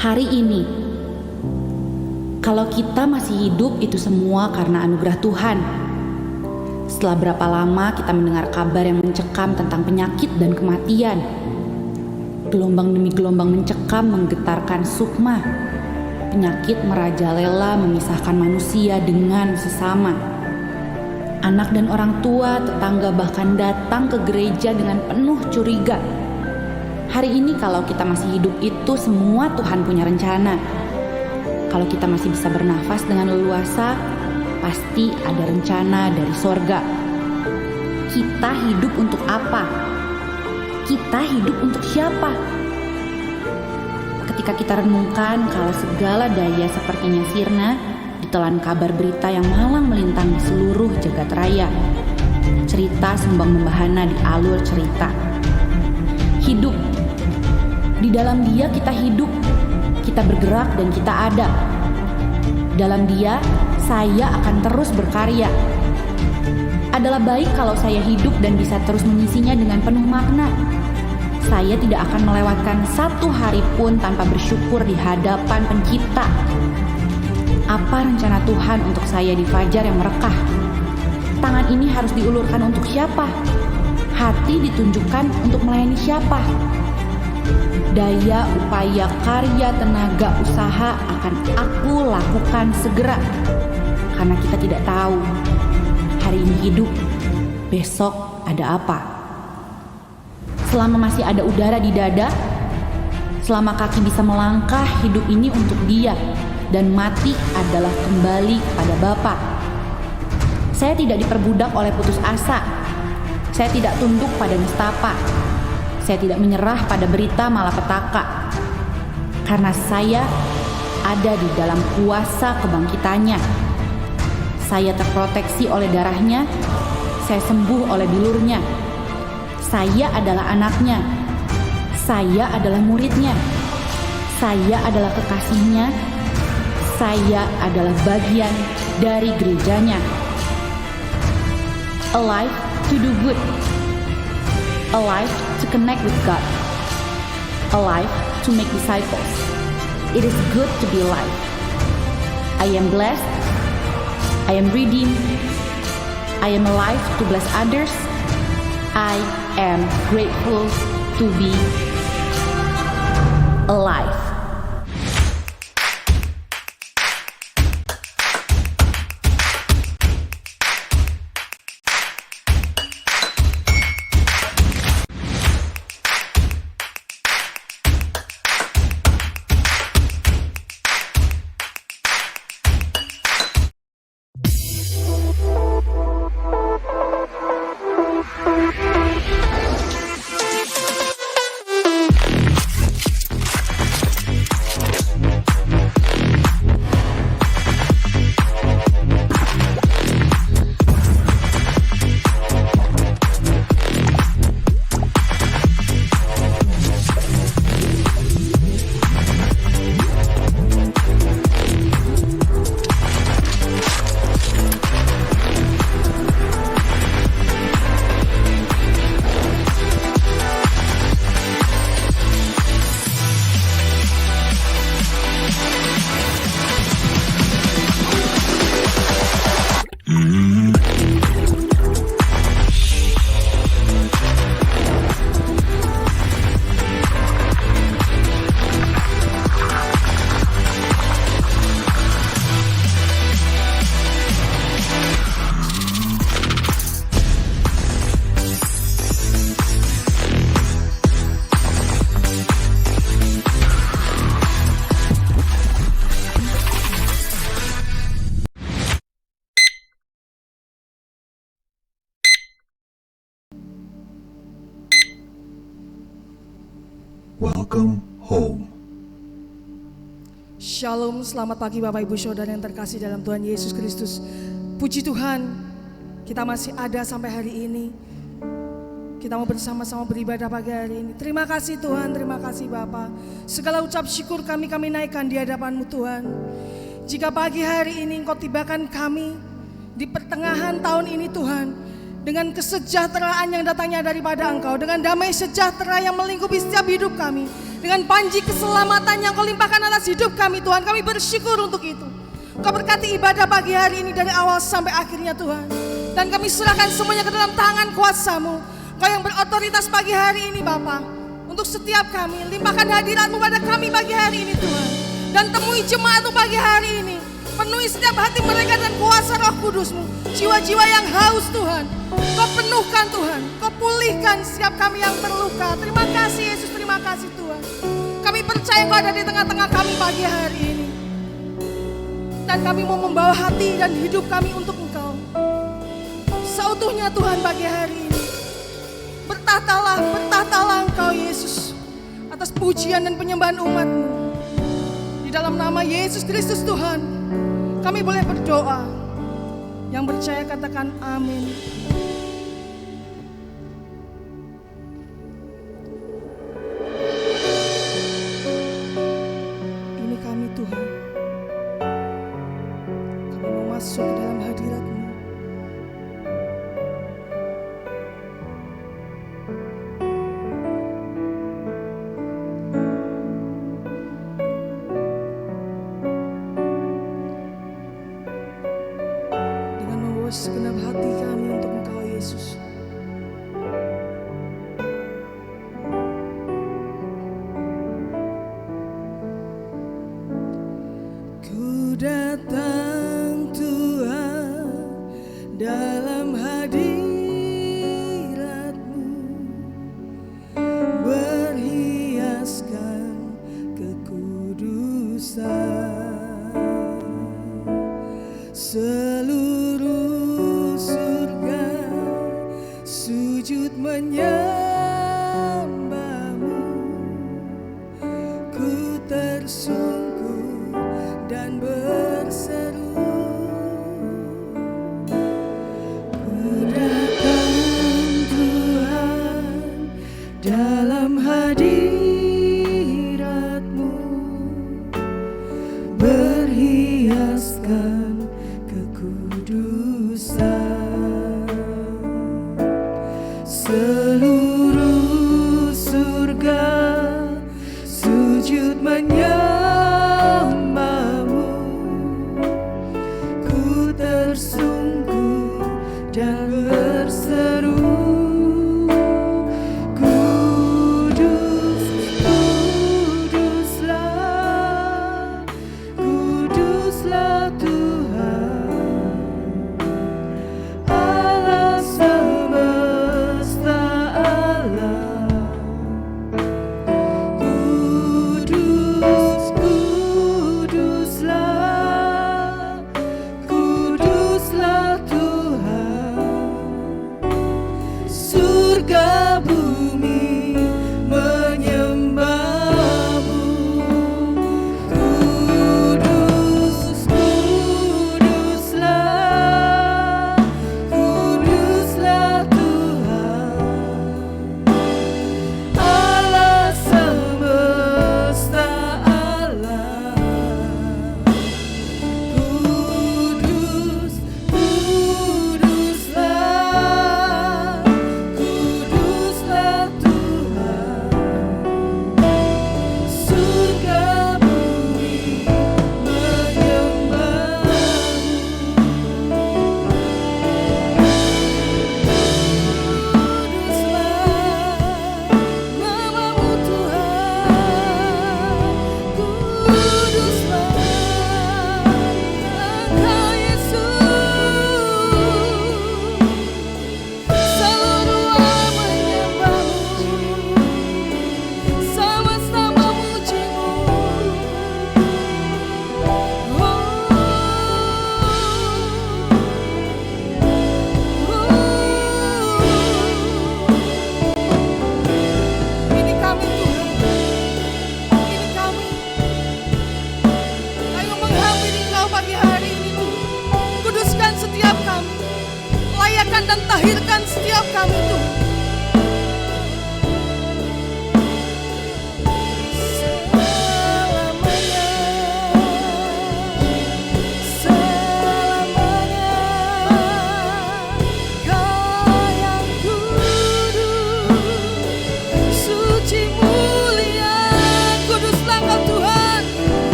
Hari ini, kalau kita masih hidup, itu semua karena anugerah Tuhan. Setelah berapa lama kita mendengar kabar yang mencekam tentang penyakit dan kematian. Gelombang demi gelombang mencekam menggetarkan sukma. Penyakit merajalela memisahkan manusia dengan sesama. Anak dan orang tua, tetangga bahkan datang ke gereja dengan penuh curiga. Hari ini kalau kita masih hidup, itu semua Tuhan punya rencana. Kalau kita masih bisa bernafas dengan leluasa, pasti ada rencana dari sorga. Kita hidup untuk apa? Kita hidup untuk siapa? Ketika kita renungkan kalau segala daya sepertinya sirna, ditelan kabar berita yang malang melintang di seluruh jagat raya. Cerita sumbang membahana di alur cerita. Hidup. Di dalam Dia kita hidup, kita bergerak dan kita ada. Dalam Dia, saya akan terus berkarya. Adalah baik kalau saya hidup dan bisa terus mengisinya dengan penuh makna. Saya tidak akan melewatkan satu hari pun tanpa bersyukur di hadapan Pencipta. Apa rencana Tuhan untuk saya di fajar yang merekah? Tangan ini harus diulurkan untuk siapa? Hati ditunjukkan untuk melayani siapa? Daya, upaya, karya, tenaga, usaha akan aku lakukan segera. Karena kita tidak tahu hari ini hidup, besok ada apa. Selama masih ada udara di dada, selama kaki bisa melangkah, hidup ini untuk Dia. Dan mati adalah kembali kepada Bapa. Saya tidak diperbudak oleh putus asa. Saya tidak tunduk pada nistapa. Saya tidak menyerah pada berita malapetaka. Karena saya ada di dalam kuasa kebangkitannya. Saya terproteksi oleh darahnya. Saya sembuh oleh bilurnya. Saya adalah anaknya. Saya adalah muridnya. Saya adalah kekasihnya. Saya adalah bagian dari gerejanya. Alive to do good. Alive to connect with God. Alive to make disciples. It is good to be alive. I am blessed. I am redeemed. I am alive to bless others. I am grateful to be alive. Welcome home. Shalom, selamat pagi Bapak Ibu Saudara yang terkasih dalam Tuhan Yesus Kristus. Puji Tuhan, kita masih ada sampai hari ini. Kita mau bersama-sama beribadah pagi hari ini. Terima kasih Tuhan, terima kasih Bapa. Segala ucap syukur kami naikkan di hadapan-Mu Tuhan. Jika pagi hari ini Engkau tibakan kami di pertengahan tahun ini Tuhan, dengan kesejahteraan yang datangnya daripada Engkau, dengan damai sejahtera yang melingkupi setiap hidup kami, dengan panji keselamatan yang Kau limpahkan atas hidup kami Tuhan. Kami bersyukur untuk itu. Kau berkati ibadah pagi hari ini dari awal sampai akhirnya Tuhan. Dan kami serahkan semuanya ke dalam tangan kuasa-Mu. Kau yang berotoritas pagi hari ini Bapa. Untuk setiap kami, limpahkan hadirat-Mu pada kami pagi hari ini Tuhan. Dan temui jemaat-Mu pagi hari ini. Penuhi setiap hati mereka dan kuasa Roh Kudus-Mu. Jiwa-jiwa yang haus Tuhan. Kau penuhkan Tuhan. Kau pulihkan setiap kami yang terluka. Terima kasih Yesus, terima kasih Tuhan. Kami percaya Kau ada di tengah-tengah kami pagi hari ini. Dan kami mau membawa hati dan hidup kami untuk Engkau. Seutuhnya Tuhan pagi hari ini. Bertahtalah Engkau Yesus. Atas pujian dan penyembahan umat-Mu. Di dalam nama Yesus Kristus Tuhan. Kami boleh berdoa. Yang percaya katakan amin. Ini kami Tuhan. Kami mau masuk ke dalam hadirat-Mu. Dengan membawa segenap hati kami untuk Engkau Yesus. Ku datang Tuhan dalam hadirat-Mu, berhiaskan kekudusan. Seluruh surga sujud menyembah-Mu. Ku tersungkur dan berseru, ku datang Tuhan dalam hadirat-Mu, berhiaskan kekudusan. Seluruh surga sujud menyembah.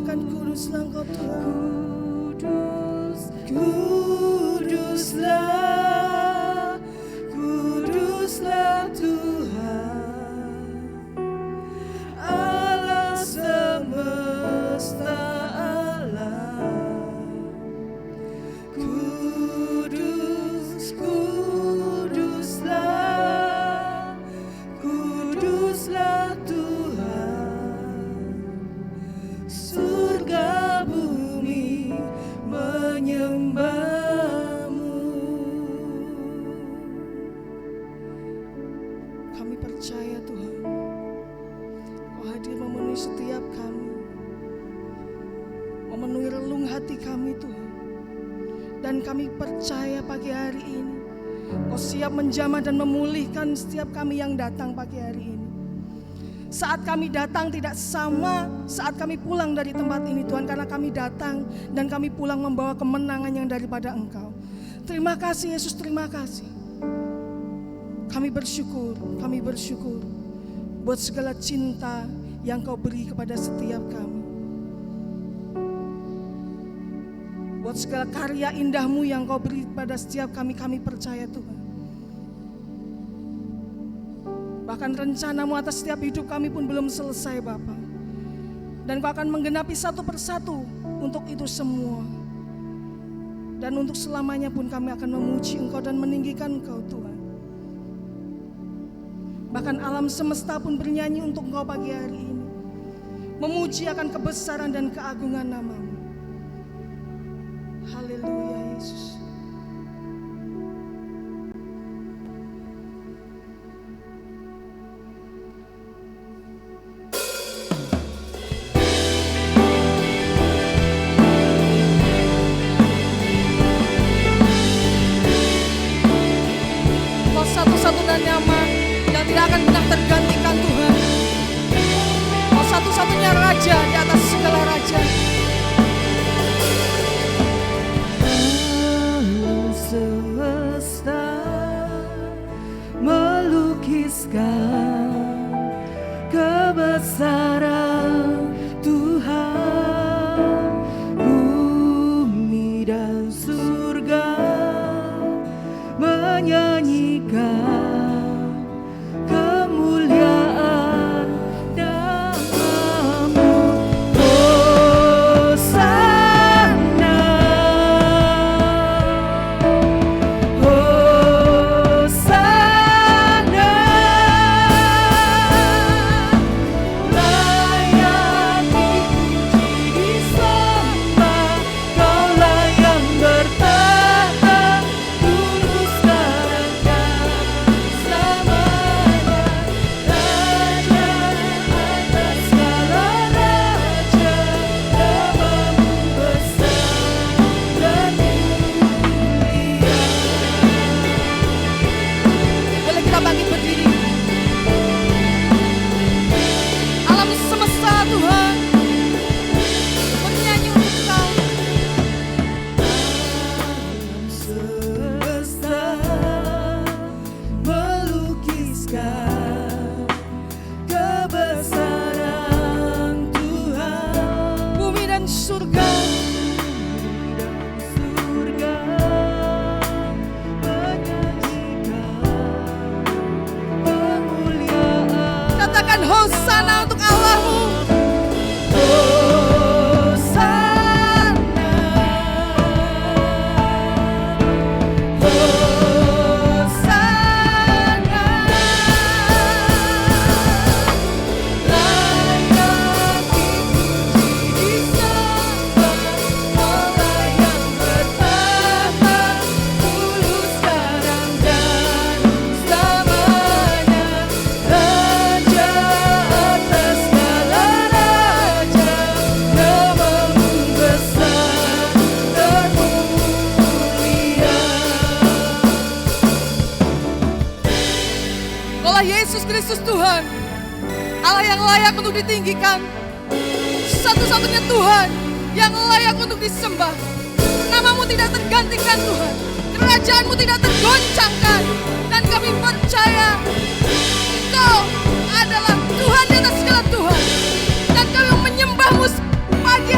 katakan kuduslah Engkau Tuhan. Kuduslah, kuduslah Tuhan, Allah semesta alam. Kudus, kuduslah, kuduslah Tuhan, surga bumi menyembahmu. Kami percaya Tuhan, Kau hadir memenuhi setiap kami, memenuhi relung hati kami Tuhan. Dan kami percaya pagi hari ini Kau siap menjamah dan memulihkan setiap kami yang datang pagi hari ini. Saat kami datang tidak sama saat kami pulang dari tempat ini Tuhan, karena kami datang dan kami pulang membawa kemenangan yang daripada Engkau. Terima kasih Yesus, terima kasih. Kami bersyukur buat segala cinta yang Kau beri kepada setiap kami, buat segala karya indahmu yang Kau beri pada setiap kami. Kami percaya Tuhan, bahkan rencanamu atas setiap hidup kami pun belum selesai Bapa, dan Kau akan menggenapi satu persatu untuk itu semua. Dan untuk selamanya pun kami akan memuji Engkau dan meninggikan Engkau Tuhan. Bahkan alam semesta pun bernyanyi untuk Engkau pagi hari ini, memuji akan kebesaran dan keagungan nama-Mu. Haleluya Yesus. Kau satu-satunya nama yang tidak akan pernah tergantikan Tuhan. Kau satu-satunya raja di atas segala raja. Alam semesta melukiskan kebesaran Tuhan. Bumi dan surga menyanyikan kemuliaan nama-Mu. Hosana, Hosana, layak dipuji disembah, Kaulah yang bertahta dulu sekarang dan selamanya. Raja atas segala raja, nama-Mu besar dan mulia. Boleh kita bangkit berdiri. Alam semesta Tuhan bernyanyi untuk Kau. Alam semesta melukiskan kebesaran Tuhan. Bumi dan surga menyanyikan kemuliaan. Katakan Hosana untuk Allah-Mu. Hosana, Hosana, layak dipuji disembah, Kaulah yang bertahta dulu sekarang dan selamanya. Raja atas segala raja, nama-Mu besar dan mulia. Kaulah Yesus Kristus Tuhan, Allah yang layak untuk ditinggikan, satu-satunya Tuhan yang layak untuk disembah. Nama-Mu tidak tergantikan Tuhan, kerajaan-Mu tidak tergoncangkan, dan kami percaya Engkau adalah Tuhan di atas segala Tuhan, dan kami menyembah-Mu pagi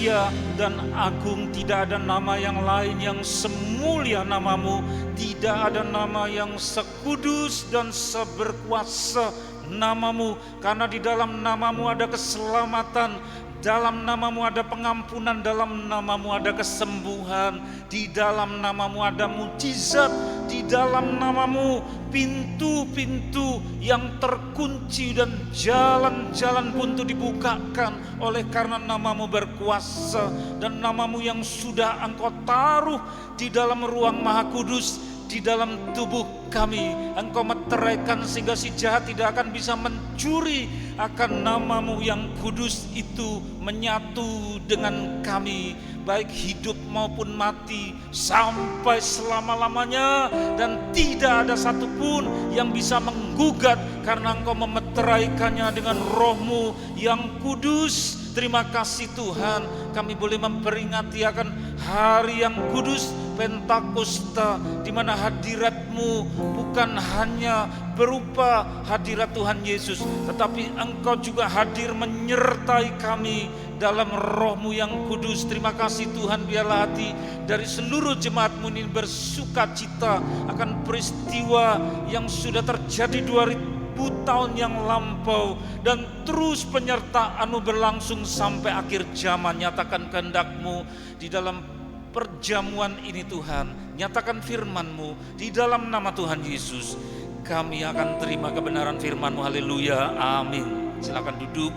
mulia dan agung. Tidak ada nama yang lain yang semulia namamu. Tidak ada nama yang sekudus dan seberkuasa namamu. Karena di dalam namamu ada keselamatan, dalam namamu ada pengampunan, dalam namamu ada kesembuhan, di dalam namamu ada mujizat, di dalam namamu pintu-pintu yang terkunci dan jalan-jalan buntu dibukakan. Oleh karena namamu berkuasa dan namamu yang sudah engkau taruh di dalam ruang maha kudus, di dalam tubuh kami, engkau meteraikan sehingga si jahat tidak akan bisa mencuri akan namamu yang kudus itu menyatu dengan kami, baik hidup maupun mati, sampai selama-lamanya. Dan tidak ada satupun yang bisa menggugat karena engkau memeteraikannya dengan rohmu yang kudus. Terima kasih Tuhan, kami boleh memperingati akan hari yang kudus Pentakosta, di mana hadirat-Mu bukan hanya berupa hadirat Tuhan Yesus, tetapi Engkau juga hadir menyertai kami dalam roh-Mu yang kudus. Terima kasih Tuhan, biarlah hati dari seluruh jemaat-Mu ini bersuka cita akan peristiwa yang sudah terjadi 2000 tahun yang lampau, dan terus penyertaan-Mu berlangsung sampai akhir zaman. Nyatakan kehendak-Mu di dalam perjamuan ini Tuhan, nyatakan firman-Mu di dalam nama Tuhan Yesus. Kami akan terima kebenaran firman-Mu, haleluya, amin. Silakan duduk.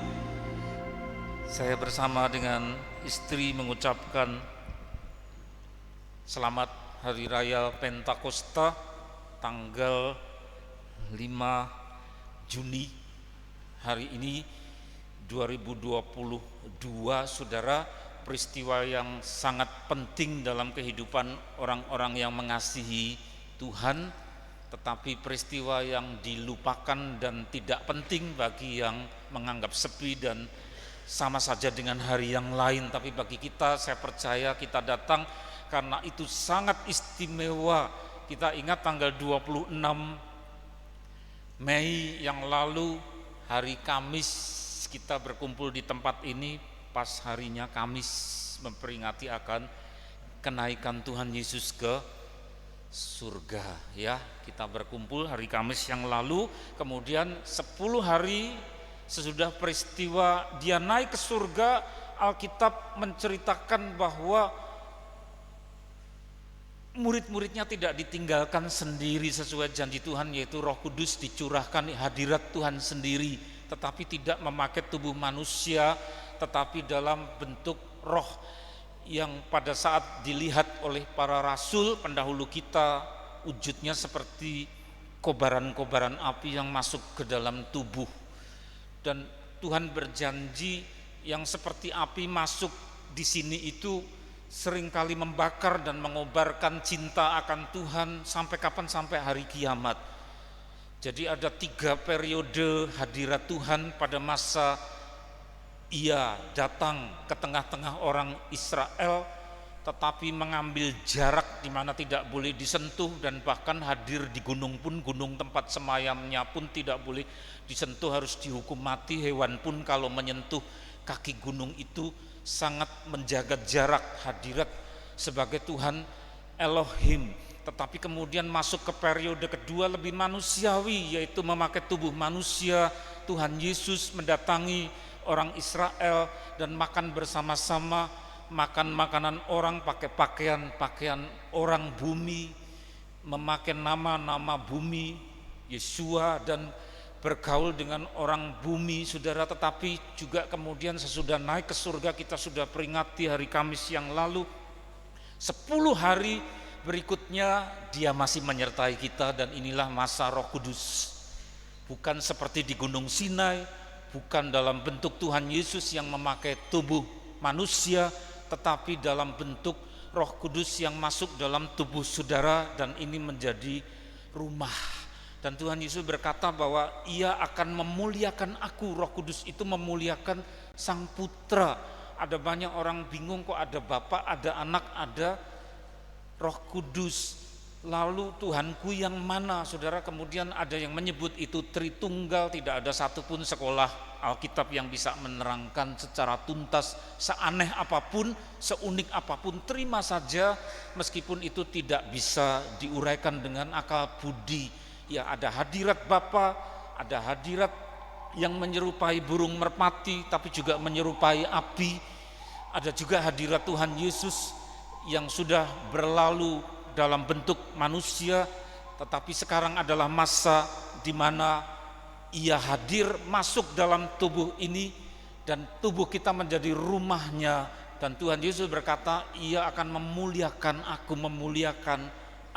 Saya bersama dengan istri mengucapkan selamat Hari Raya Pentakosta tanggal 5 Juni hari ini 2022, saudara. Peristiwa yang sangat penting dalam kehidupan orang-orang yang mengasihi Tuhan, tetapi peristiwa yang dilupakan dan tidak penting bagi yang menganggap sepi dan sama saja dengan hari yang lain. Tapi bagi kita, saya percaya kita datang karena itu sangat istimewa. Kita ingat tanggal 26 Mei yang lalu, hari Kamis, kita berkumpul di tempat ini pas harinya Kamis memperingati akan kenaikan Tuhan Yesus ke surga, ya. Kita berkumpul hari Kamis yang lalu, kemudian 10 hari sesudah peristiwa dia naik ke surga, Alkitab menceritakan bahwa murid-muridnya tidak ditinggalkan sendiri sesuai janji Tuhan, yaitu Roh Kudus dicurahkan, hadirat Tuhan sendiri, tetapi tidak memakai tubuh manusia, tetapi dalam bentuk roh yang pada saat dilihat oleh para rasul pendahulu kita, wujudnya seperti kobaran-kobaran api yang masuk ke dalam tubuh. Dan Tuhan berjanji yang seperti api masuk di sini itu seringkali membakar dan mengobarkan cinta akan Tuhan sampai kapan? Sampai hari kiamat. Jadi ada 3 periode hadirat Tuhan pada masa Ia datang ke tengah-tengah orang Israel, tetapi mengambil jarak di mana tidak boleh disentuh, dan bahkan hadir di gunung pun, gunung tempat semayamnya pun tidak boleh disentuh, harus dihukum mati. Hewan pun kalau menyentuh kaki gunung itu sangat menjaga jarak hadirat sebagai Tuhan Elohim. Tetapi kemudian masuk ke periode kedua lebih manusiawi, yaitu memakai tubuh manusia. Tuhan Yesus mendatangi orang Israel dan makan bersama-sama, makan makanan orang, pakai pakaian orang bumi, memakai nama-nama bumi, Yesua, dan bergaul dengan orang bumi, saudara. Tetapi juga kemudian sesudah naik ke surga, kita sudah peringati hari Kamis yang lalu, 10 hari berikutnya dia masih menyertai kita, dan inilah masa Roh Kudus. Bukan seperti di Gunung Sinai, bukan dalam bentuk Tuhan Yesus yang memakai tubuh manusia, tetapi dalam bentuk Roh Kudus yang masuk dalam tubuh saudara, dan ini menjadi rumah. Dan Tuhan Yesus berkata bahwa Ia akan memuliakan aku. Roh Kudus itu memuliakan Sang Putra. Ada banyak orang bingung, kok ada Bapa, ada Anak, ada Roh Kudus. Lalu Tuhanku yang mana? Saudara, kemudian ada yang menyebut itu Tritunggal. Tidak ada satupun sekolah Alkitab yang bisa menerangkan secara tuntas. Seaneh apapun, seunik apapun, terima saja meskipun itu tidak bisa diuraikan dengan akal budi. Ya, ada hadirat Bapa, ada hadirat yang menyerupai burung merpati tapi juga menyerupai api. Ada juga hadirat Tuhan Yesus yang sudah berlalu dalam bentuk manusia, tetapi sekarang adalah masa di mana Ia hadir masuk dalam tubuh ini dan tubuh kita menjadi rumahnya. Dan Tuhan Yesus berkata, Ia akan memuliakan aku, memuliakan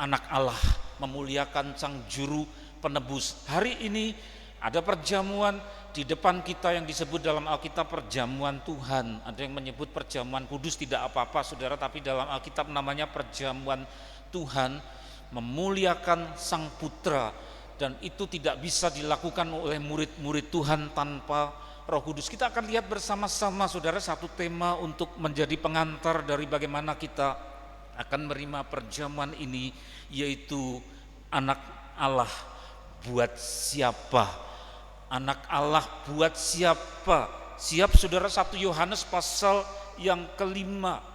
anak Allah, memuliakan Sang Juru Penebus. Hari ini ada perjamuan di depan kita yang disebut dalam Alkitab perjamuan Tuhan. Ada yang menyebut perjamuan kudus, tidak apa-apa saudara, tapi dalam Alkitab namanya perjamuan Tuhan, memuliakan Sang Putra. Dan itu tidak bisa dilakukan oleh murid-murid Tuhan tanpa Roh Kudus. Kita akan lihat bersama-sama saudara satu tema untuk menjadi pengantar dari bagaimana kita akan menerima perjamuan ini, yaitu anak Allah buat siapa? Anak Allah buat siapa? Siap saudara, 1 Yohanes pasal yang ke-5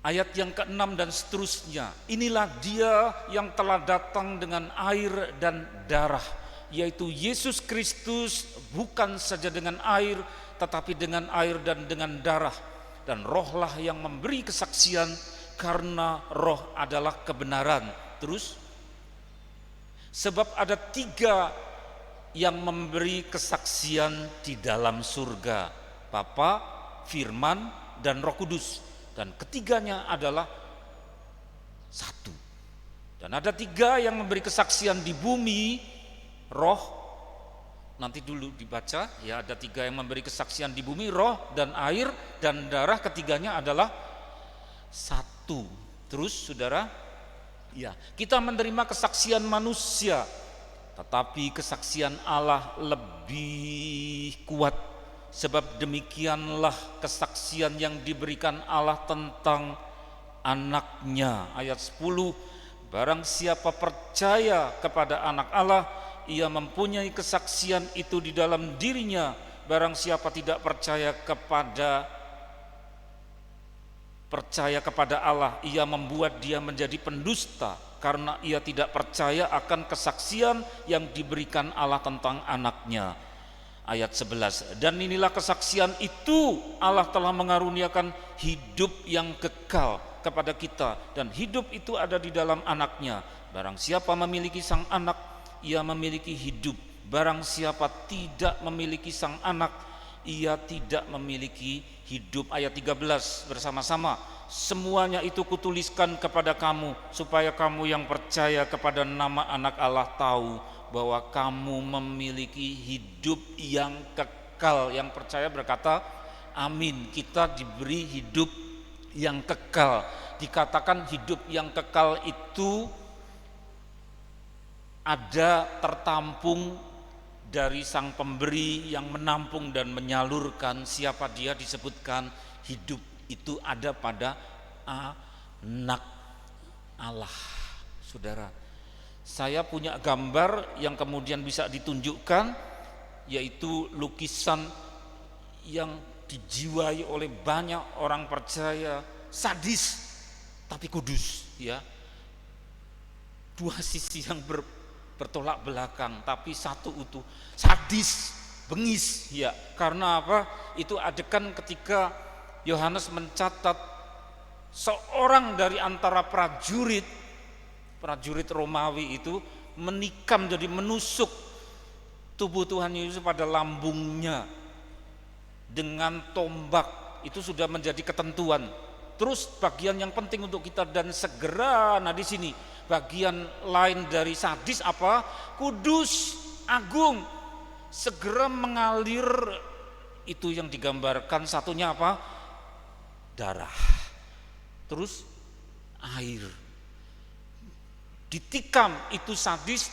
ayat yang ke-6 dan seterusnya. Inilah Dia yang telah datang dengan air dan darah, yaitu Yesus Kristus, bukan saja dengan air, tetapi dengan air dan dengan darah. Dan Rohlah yang memberi kesaksian, karena Roh adalah kebenaran. Terus, sebab ada 3 yang memberi kesaksian di dalam surga, Bapa, Firman, dan Roh Kudus. Dan ketiganya adalah satu. Dan ada 3 yang memberi kesaksian di bumi, Roh, nanti dulu dibaca ya, ada 3 yang memberi kesaksian di bumi, roh dan air dan darah, ketiganya adalah satu. Terus saudara, ya, kita menerima kesaksian manusia, tetapi kesaksian Allah lebih kuat. Sebab demikianlah kesaksian yang diberikan Allah tentang anaknya. Ayat 10, barang siapa percaya kepada anak Allah, ia mempunyai kesaksian itu di dalam dirinya. Barang siapa tidak percaya kepada Allah, ia membuat dia menjadi pendusta, karena ia tidak percaya akan kesaksian yang diberikan Allah tentang anaknya. Ayat 11, dan inilah kesaksian itu, Allah telah mengaruniakan hidup yang kekal kepada kita, dan hidup itu ada di dalam anaknya. Barang siapa memiliki sang anak, ia memiliki hidup. Barang siapa tidak memiliki sang anak, ia tidak memiliki hidup. Ayat 13 bersama-sama, semuanya itu kutuliskan kepada kamu, supaya kamu yang percaya kepada nama anak Allah tahu bahwa kamu memiliki hidup yang kekal. Yang percaya berkata amin. Kita diberi hidup yang kekal. Dikatakan hidup yang kekal itu ada tertampung dari Sang Pemberi yang menampung dan menyalurkan. Siapa Dia disebutkan hidup itu ada pada anak Allah. Saudara, saya punya gambar yang kemudian bisa ditunjukkan, yaitu lukisan yang dijiwai oleh banyak orang percaya, sadis tapi kudus, ya. 2 sisi yang bertolak belakang tapi satu utuh. Sadis, bengis, ya. Karena apa? Itu adegan ketika Yohanes mencatat seorang dari antara prajurit Romawi itu menikam, jadi menusuk tubuh Tuhan Yesus pada lambungnya dengan tombak. Itu sudah menjadi ketentuan. Terus bagian yang penting untuk kita, dan segera, nah di sini bagian lain dari sadis apa? Kudus, agung, segera mengalir. Itu yang digambarkan. Satunya apa? Darah. Terus air. Ditikam, itu sadis.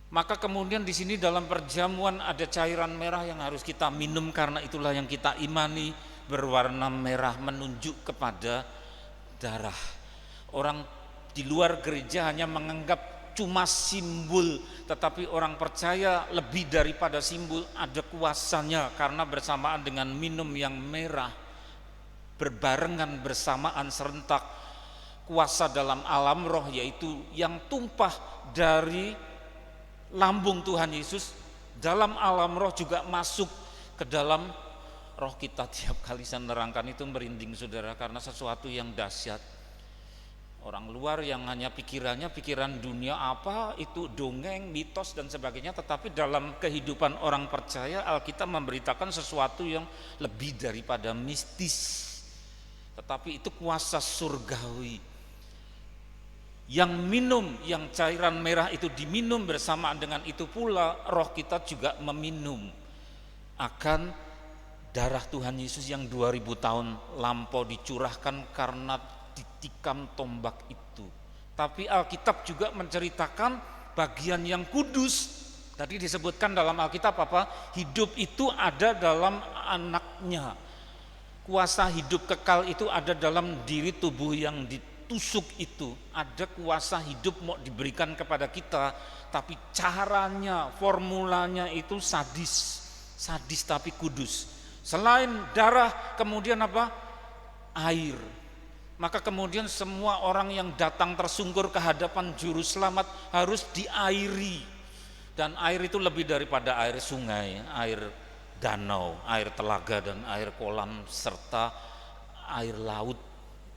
Maka kemudian di sini dalam perjamuan ada cairan merah yang harus kita minum, karena itulah yang kita imani, berwarna merah menunjuk kepada darah. Orang di luar gereja hanya menganggap cuma simbol, tetapi orang percaya lebih daripada simbol, ada kuasanya, karena bersamaan dengan minum yang merah, berbarengan bersamaan serentak kuasa dalam alam roh, yaitu yang tumpah dari lambung Tuhan Yesus dalam alam roh juga masuk ke dalam roh kita. Tiap kali saya menerangkan itu merinding saudara, karena sesuatu yang dahsyat. Orang luar yang hanya pikiran dunia apa, itu dongeng, mitos dan sebagainya, tetapi dalam kehidupan orang percaya Alkitab memberitakan sesuatu yang lebih daripada mistis, tetapi itu kuasa surgawi. Yang minum, yang cairan merah itu diminum, bersamaan dengan itu pula roh kita juga meminum akan darah Tuhan Yesus yang 2000 tahun lampau dicurahkan karena ditikam tombak itu. Tapi Alkitab juga menceritakan bagian yang kudus. Tadi disebutkan dalam Alkitab apa? Hidup itu ada dalam anaknya. Kuasa hidup kekal itu ada dalam diri tubuh yang ditusuk itu. Ada kuasa hidup mau diberikan kepada kita, tapi caranya, formulanya itu sadis tapi kudus. Selain darah, kemudian apa? Air. Maka kemudian semua orang yang datang tersungkur ke hadapan juru selamat harus diairi. Dan air itu lebih daripada air sungai, air danau, air telaga dan air kolam serta air laut.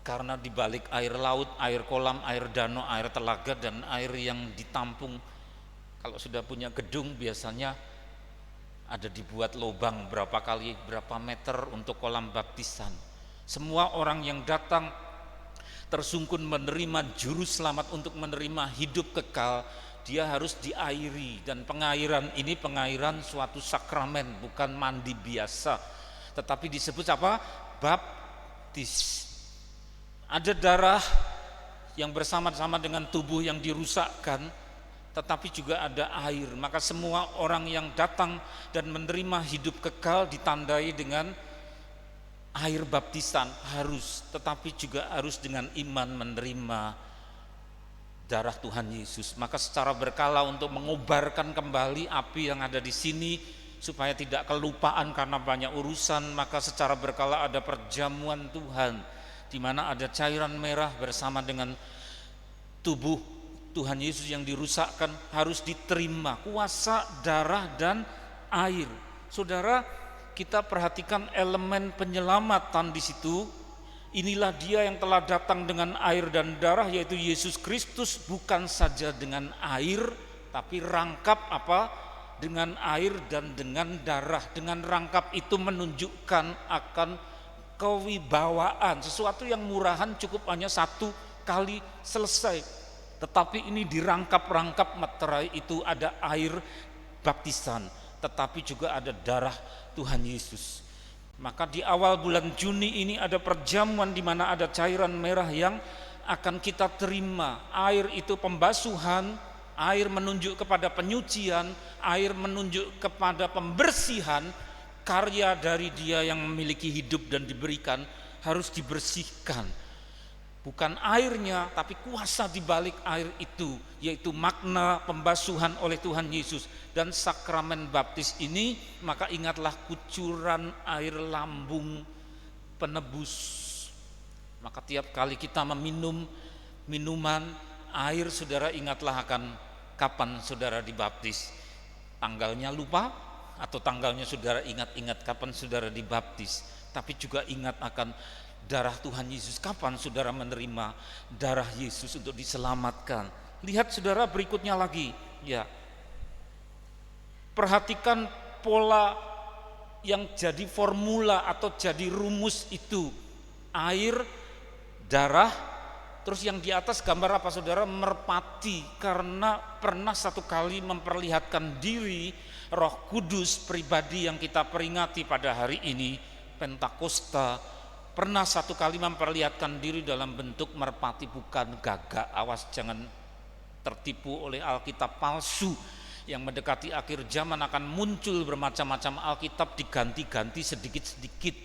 Karena di balik air laut, air kolam, air danau, air telaga dan air yang ditampung, kalau sudah punya gedung biasanya ada dibuat lubang berapa kali berapa meter untuk kolam baptisan. Semua orang yang datang tersungkur menerima juru selamat untuk menerima hidup kekal, dia harus diairi. Dan pengairan ini pengairan suatu sakramen, bukan mandi biasa, tetapi disebut apa? Baptis. Ada darah yang bersama-sama dengan tubuh yang dirusakkan, tetapi juga ada air. Maka semua orang yang datang dan menerima hidup kekal ditandai dengan air baptisan harus, tetapi juga harus dengan iman menerima darah Tuhan Yesus. Maka secara berkala untuk mengobarkan kembali api yang ada di sini supaya tidak kelupaan karena banyak urusan, maka secara berkala ada perjamuan Tuhan di mana ada cairan merah bersama dengan tubuh Tuhan Yesus yang dirusakkan harus diterima, kuasa darah dan air. Saudara, kita perhatikan elemen penyelamatan di situ. Inilah dia yang telah datang dengan air dan darah, yaitu Yesus Kristus, bukan saja dengan air, tapi rangkap apa? Dengan air dan dengan darah. Dengan rangkap itu menunjukkan akan kewibawaan, sesuatu yang murahan cukup hanya satu kali selesai. Tetapi ini dirangkap-rangkap materai itu, ada air baptisan, tetapi juga ada darah Tuhan Yesus. Maka di awal bulan Juni ini ada perjamuan di mana ada cairan merah yang akan kita terima. Air itu pembasuhan, air menunjuk kepada penyucian, air menunjuk kepada pembersihan. Karya dari Dia yang memiliki hidup dan diberikan harus dibersihkan. Bukan airnya, tapi kuasa di balik air itu, yaitu makna pembasuhan oleh Tuhan Yesus. Dan sakramen baptis ini, maka ingatlah kucuran air lambung penebus. Maka tiap kali kita meminum minuman air, saudara ingatlah akan kapan saudara dibaptis. Tanggalnya lupa, atau tanggalnya saudara ingat-ingat kapan saudara dibaptis. Tapi juga ingat akan darah Tuhan Yesus, kapan saudara menerima darah Yesus untuk diselamatkan. Lihat saudara berikutnya lagi, ya. Perhatikan pola yang jadi formula atau jadi rumus itu. Air, darah, terus yang di atas gambar apa saudara? Merpati, karena pernah satu kali memperlihatkan diri Roh Kudus pribadi yang kita peringati pada hari ini, Pentakosta. Pernah satu kali memperlihatkan diri dalam bentuk merpati, bukan gagak. Awas jangan tertipu oleh Alkitab palsu yang mendekati akhir zaman akan muncul bermacam-macam Alkitab diganti-ganti sedikit-sedikit.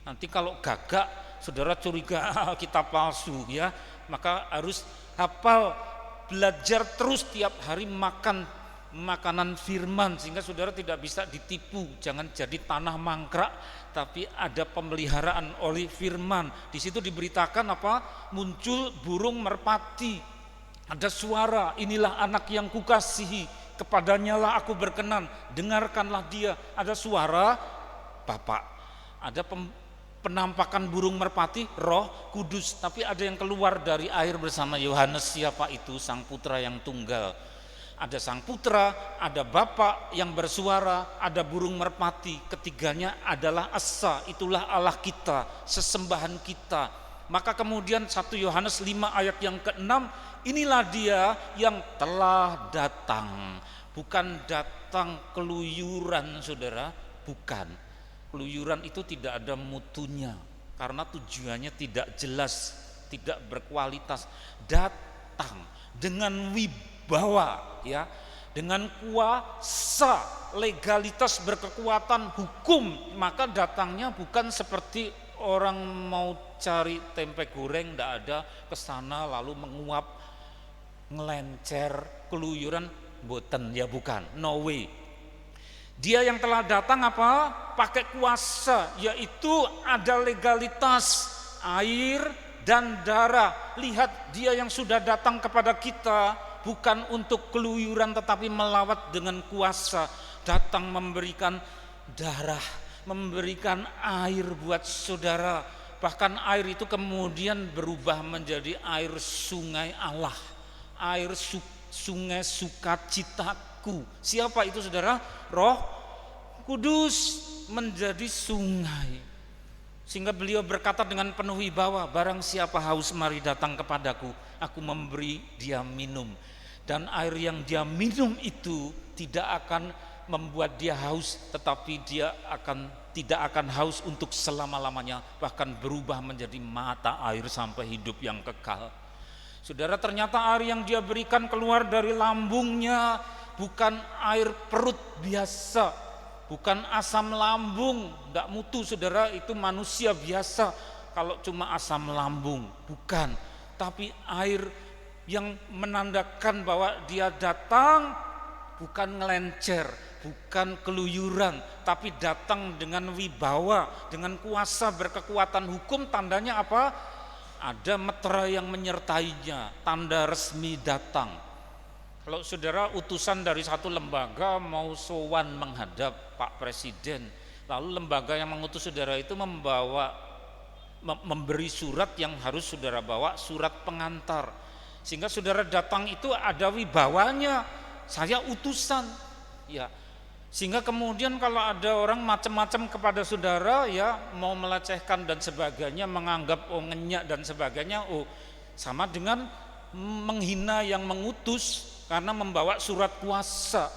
Nanti kalau gagak, saudara curiga kitab palsu ya. Maka harus hafal, belajar terus tiap hari makan makanan firman sehingga saudara tidak bisa ditipu. Jangan jadi tanah mangkrak, tapi ada pemeliharaan oleh firman. Di situ diberitakan apa? Muncul burung merpati. Ada suara, inilah anak yang kukasihi, kepadanya lah aku berkenan, dengarkanlah dia. Ada suara Bapak. Ada penampakan burung merpati, Roh Kudus, tapi ada yang keluar dari air bersama Yohanes. Siapa itu? Sang Putra yang tunggal. Ada Sang Putra, ada Bapa yang bersuara, ada burung merpati. Ketiganya adalah Esa, itulah Allah kita, sesembahan kita. Maka kemudian 1 Yohanes 5 ayat yang ke-6, inilah dia yang telah datang. Bukan datang keluyuran, saudara, bukan. Keluyuran itu tidak ada mutunya karena tujuannya tidak jelas, tidak berkualitas. Datang dengan wibawa ya, dengan kuasa, legalitas, berkekuatan hukum. Maka datangnya bukan seperti orang mau cari tempe goreng, tidak ada, kesana lalu menguap, ngelencer, keluyuran, boten ya, bukan, no way. Dia yang telah datang apa? Pakai kuasa, yaitu ada legalitas, air dan darah. Lihat, dia yang sudah datang kepada kita bukan untuk keluyuran tetapi melawat dengan kuasa. Datang memberikan darah, memberikan air buat saudara. Bahkan air itu kemudian berubah menjadi air sungai Allah, air sungai sukacitaku. Siapa itu saudara? Roh Kudus menjadi sungai. Sehingga beliau berkata dengan penuh wibawa, barang siapa haus mari datang kepadaku, aku memberi dia minum. Dan air yang dia minum itu tidak akan membuat dia haus, tetapi dia tidak akan haus untuk selama-lamanya, bahkan berubah menjadi mata air sampai hidup yang kekal. Saudara, ternyata air yang dia berikan keluar dari lambungnya bukan air perut biasa, bukan asam lambung, enggak mutu saudara, itu manusia biasa kalau cuma asam lambung, bukan. Tapi air yang menandakan bahwa dia datang bukan ngelencer, bukan keluyuran, tapi datang dengan wibawa, dengan kuasa, berkekuatan hukum. Tandanya apa? Ada meterai yang menyertainya, tanda resmi datang. Kalau saudara utusan dari satu lembaga mau sowan menghadap Pak Presiden, lalu lembaga yang mengutus saudara itu memberi surat yang harus saudara bawa, surat pengantar. Sehingga saudara datang itu ada wibawanya, saya utusan. Ya. Sehingga kemudian kalau ada orang macam-macam kepada saudara ya, mau melecehkan dan sebagainya, menganggap ngenyak dan sebagainya, sama dengan menghina yang mengutus karena membawa surat kuasa.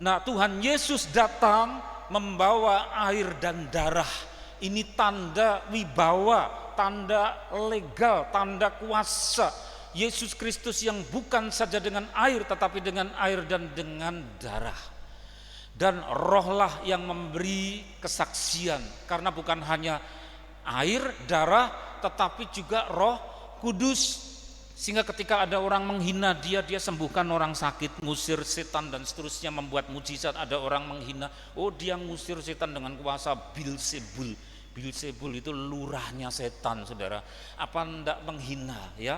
Nah, Tuhan Yesus datang membawa air dan darah. Ini tanda wibawa, tanda legal, tanda kuasa. Yesus Kristus yang bukan saja dengan air tetapi dengan air dan dengan darah. Dan rohlah yang memberi kesaksian, karena bukan hanya air, darah, tetapi juga Roh Kudus. Sehingga ketika ada orang menghina dia sembuhkan orang sakit, ngusir setan dan seterusnya, membuat mujizat. Ada orang menghina, dia ngusir setan dengan kuasa Beelzebul. Beelzebul itu lurahnya setan, saudara. Apa enggak menghina ya?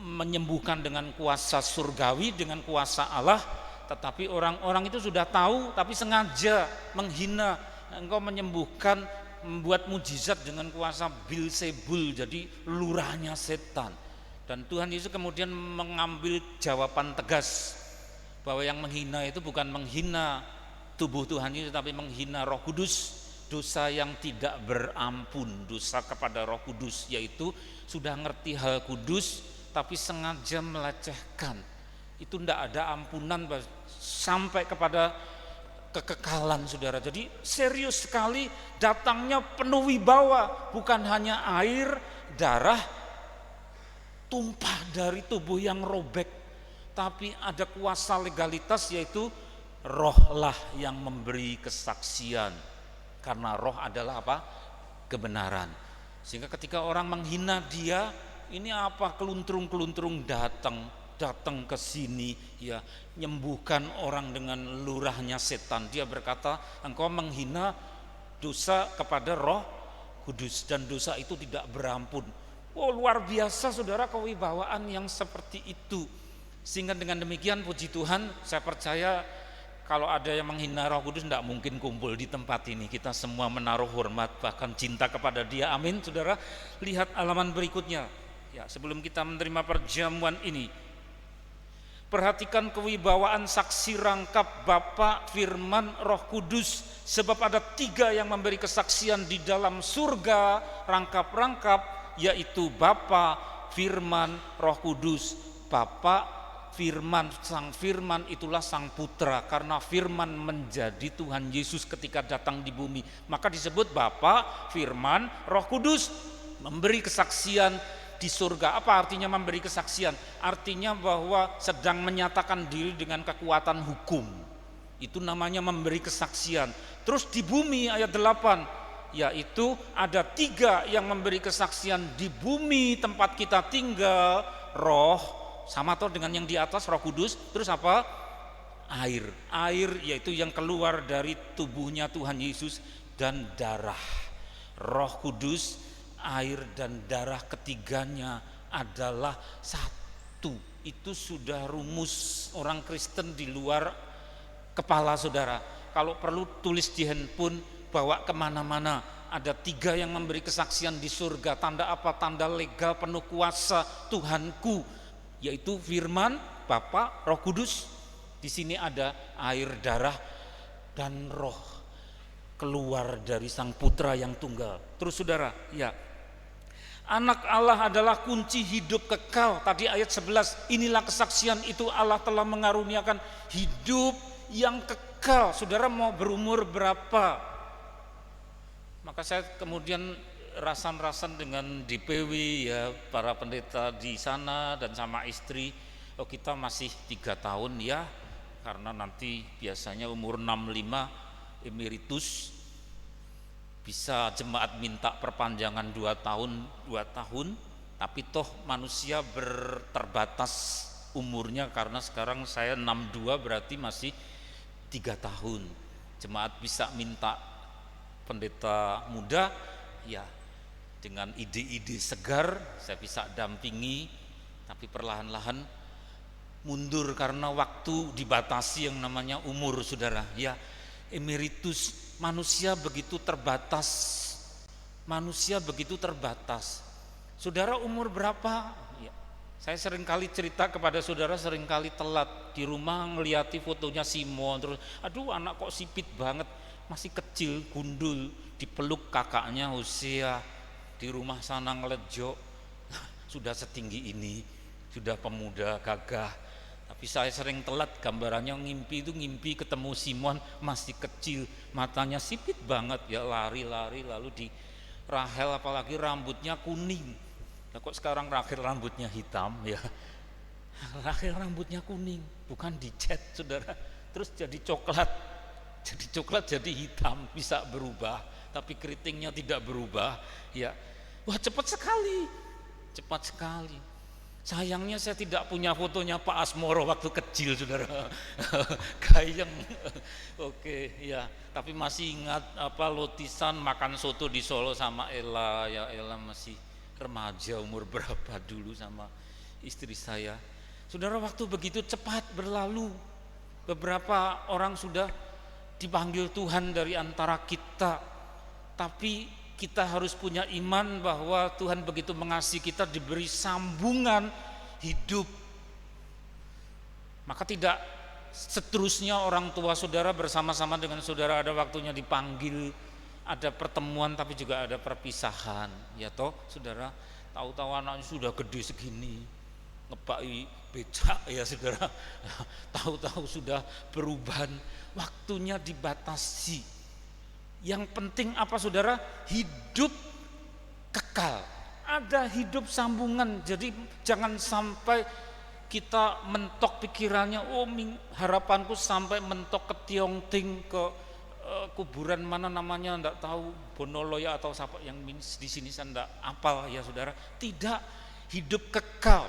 Menyembuhkan dengan kuasa surgawi, dengan kuasa Allah. Tetapi orang-orang itu sudah tahu tapi sengaja menghina. Engkau menyembuhkan, membuat mujizat dengan kuasa Beelzebul, jadi lurahnya setan. Dan Tuhan Yesus kemudian mengambil jawaban tegas bahwa yang menghina itu bukan menghina tubuh Tuhan Yesus, tapi menghina Roh Kudus. Dosa yang tidak berampun, dosa kepada Roh Kudus, yaitu sudah ngerti hal kudus tapi sengaja melecehkan. Itu tidak ada ampunan sampai kepada kekekalan, saudara. Jadi serius sekali, datangnya penuh wibawa, bukan hanya air, darah tumpah dari tubuh yang robek, tapi ada kuasa legalitas, yaitu rohlah yang memberi kesaksian. Karena roh adalah apa? kebenaran. Sehingga ketika orang menghina dia, ini apa, keluntrung-keluntrung datang ke sini, ya, nyembuhkan orang dengan lurahnya setan. Dia berkata, engkau menghina dosa kepada Roh Kudus dan dosa itu tidak berampun. Oh, luar biasa saudara kewibawaan yang seperti itu. Sehingga dengan demikian puji Tuhan, saya percaya kalau ada yang menghina Roh Kudus tidak mungkin kumpul di tempat ini. Kita semua menaruh hormat bahkan cinta kepada dia. Amin saudara. Lihat halaman berikutnya. Ya, sebelum kita menerima perjamuan ini, perhatikan kewibawaan saksi rangkap Bapa, Firman, Roh Kudus. Sebab ada 3 yang memberi kesaksian di dalam surga, rangkap-rangkap, yaitu Bapa, Firman, Roh Kudus. Bapa, Firman, Sang Firman itulah Sang Putra, karena Firman menjadi Tuhan Yesus ketika datang di bumi. Maka disebut Bapa, Firman, Roh Kudus memberi kesaksian di surga. Apa artinya memberi kesaksian? Artinya bahwa sedang menyatakan diri dengan kekuatan hukum. Itu namanya memberi kesaksian. Terus di bumi ayat 8, yaitu ada 3 yang memberi kesaksian di bumi tempat kita tinggal, Roh, sama atau dengan yang di atas, Roh Kudus. Terus apa? Air yaitu yang keluar dari tubuhnya Tuhan Yesus, dan darah. Roh Kudus, air dan darah, ketiganya adalah satu. Itu sudah rumus orang Kristen di luar kepala saudara. Kalau perlu tulis di handphone, bawa kemana-mana. Ada 3 yang memberi kesaksian di surga. Tanda apa? Tanda legal penuh kuasa Tuhanku, yaitu Firman, Bapa, Roh Kudus. Di sini ada air, darah, dan roh keluar dari Sang Putra yang tunggal. Terus saudara, ya, Anak Allah adalah kunci hidup kekal. Tadi ayat 11, inilah kesaksian itu, Allah telah mengaruniakan hidup yang kekal. Saudara mau berumur berapa? Maka saya kemudian rasan-rasan dengan DPW, ya, para pendeta di sana dan sama istri. Oh, kita masih 3 tahun ya, karena nanti biasanya umur 65 emeritus. Bisa jemaat minta perpanjangan 2 tahun, tapi toh manusia terbatas umurnya, karena sekarang saya 62 berarti masih 3 tahun. Jemaat bisa minta pendeta muda, ya, dengan ide-ide segar saya bisa dampingi, tapi perlahan-lahan mundur karena waktu dibatasi yang namanya umur, saudara. Ya, emeritus, manusia begitu terbatas. Saudara umur berapa? Ya, saya seringkali cerita kepada saudara, seringkali telat di rumah ngeliati fotonya Simon, terus aduh anak kok sipit banget, masih kecil, gundul, dipeluk kakaknya Hosea, di rumah sana ngelejo, sudah setinggi ini, sudah pemuda gagah. Tapi saya sering telat, gambarannya ngimpi ketemu Simon masih kecil, matanya sipit banget, ya, lari-lari, lalu di Rahel apalagi rambutnya kuning. Nah, kok sekarang Rahel rambutnya hitam, ya? Rahel rambutnya kuning, bukan dicat, saudara. Terus jadi coklat, jadi hitam, bisa berubah, tapi keritingnya tidak berubah, ya. Wah, cepat sekali. Sayangnya saya tidak punya fotonya Pak Asmoro waktu kecil, saudara. Gayeng. Oke, ya. Tapi masih ingat lotisan makan soto di Solo sama Ella. Ya, Ella masih remaja, umur berapa dulu sama istri saya. Saudara, waktu begitu cepat berlalu. Beberapa orang sudah dipanggil Tuhan dari antara kita. Tapi kita harus punya iman bahwa Tuhan begitu mengasihi kita, diberi sambungan hidup. Maka tidak seterusnya orang tua saudara bersama-sama dengan saudara ada waktunya dipanggil, ada pertemuan tapi juga ada perpisahan. Ya toh, saudara, tahu-tahu anaknya sudah gede segini, ngebaki becak, ya saudara. Tahu-tahu sudah perubahan, waktunya dibatasi. Yang penting apa, saudara? Hidup kekal. Ada hidup sambungan. Jadi jangan sampai kita mentok pikirannya, oh harapanku sampai mentok ke Tiongting, ke kuburan mana namanya enggak tahu, Bonoloya atau siapa yang di sini saya enggak apal ya saudara. Tidak, hidup kekal.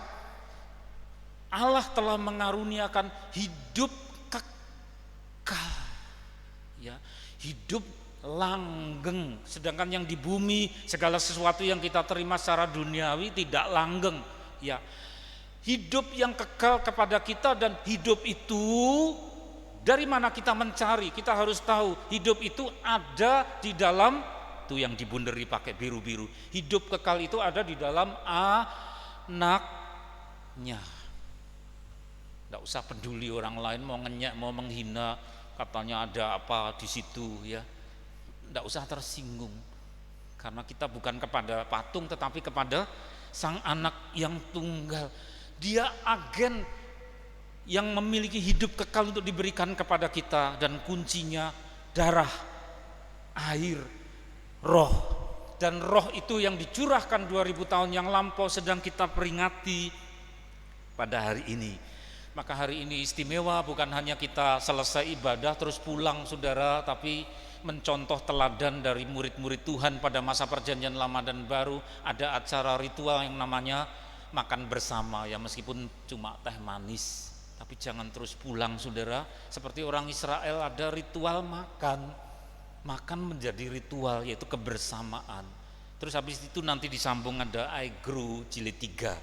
Allah telah mengaruniakan hidup kekal. Ya, hidup langgeng. Sedangkan yang di bumi, segala sesuatu yang kita terima secara duniawi tidak langgeng. Ya, hidup yang kekal kepada kita, dan hidup itu dari mana kita mencari? Kita harus tahu hidup itu ada di dalam, tuh yang dibunderi pakai biru-biru. Hidup kekal itu ada di dalam anaknya. Tidak usah peduli orang lain mau ngenyek, mau menghina, katanya ada apa di situ ya. Tidak usah tersinggung. Karena kita bukan kepada patung tetapi kepada Sang Anak yang tunggal. Dia agen yang memiliki hidup kekal untuk diberikan kepada kita, dan kuncinya darah, air, roh. Dan roh itu yang dicurahkan 2000 tahun yang lampau sedang kita peringati pada hari ini. Maka hari ini istimewa, bukan hanya kita selesai ibadah terus pulang saudara, tapi mencontoh teladan dari murid-murid Tuhan pada masa perjanjian lama dan baru. Ada acara ritual yang namanya makan bersama ya, meskipun cuma teh manis. Tapi jangan terus pulang saudara, seperti orang Israel ada ritual makan. Makan menjadi ritual, yaitu kebersamaan. Terus habis itu nanti disambung ada Aigru jilid 3.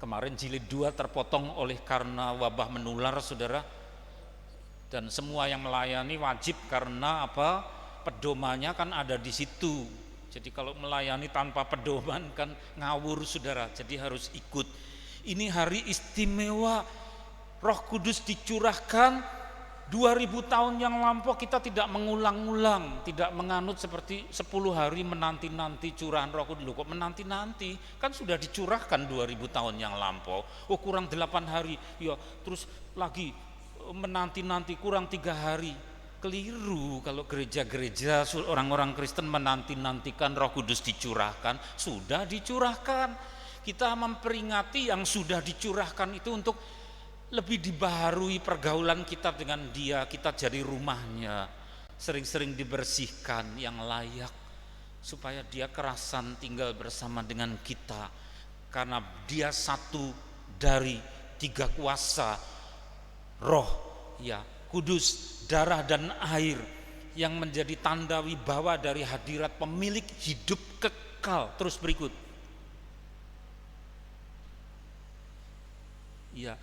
Kemarin jilid 2 terpotong oleh karena wabah menular saudara. Dan semua yang melayani wajib karena apa? Pedomannya kan ada di situ. Jadi kalau melayani tanpa pedoman kan ngawur saudara. Jadi harus ikut. Ini hari istimewa. Roh Kudus dicurahkan 2000 tahun yang lampau. Kita tidak mengulang-ulang, tidak menganut seperti 10 hari menanti-nanti curahan Roh Kudus. Loh, kok menanti-nanti? Kan sudah dicurahkan 2000 tahun yang lampau. Oh, kurang 8 hari. Ya, terus lagi menanti-nanti kurang 3 hari. Keliru kalau gereja-gereja orang-orang Kristen menanti-nantikan Roh Kudus dicurahkan. Sudah dicurahkan. Kita memperingati yang sudah dicurahkan itu untuk lebih dibaharui pergaulan kita dengan Dia. Kita jadi rumahnya, sering-sering dibersihkan yang layak, supaya Dia kerasan tinggal bersama dengan kita. Karena Dia satu dari 3 kuasa Roh ya, Kudus, darah dan air, yang menjadi tanda wibawa dari hadirat pemilik hidup kekal. Terus berikut ya,